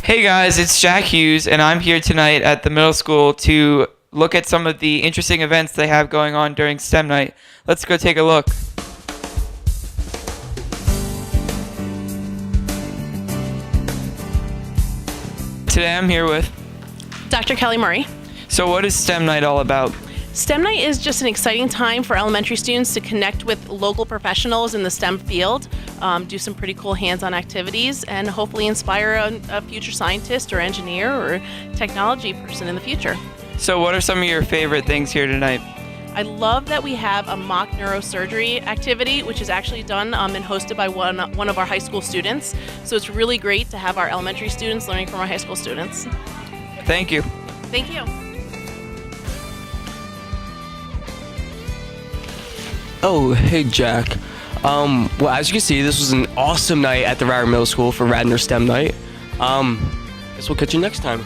Hey guys, it's Jack Hughes, and I'm here tonight at the middle school to look at some of the interesting events they have going on during STEM night. Let's go take a look. Today I'm here with... Dr. Kelly Murray. So what is STEM night all about? STEM Night is just an exciting time for elementary students to connect with local professionals in the STEM field, do some pretty cool hands-on activities, and hopefully inspire a future scientist or engineer or technology person in the future. So what are some of your favorite things here tonight? I love that we have a mock neurosurgery activity, which is actually done and hosted by one of our high school students. So it's really great to have our elementary students learning from our high school students. Thank you. Thank you. Oh, hey Jack. Well, as you can see, this was an awesome night at the Radnor Middle School for Radnor STEM Night. Guess we'll catch you next time.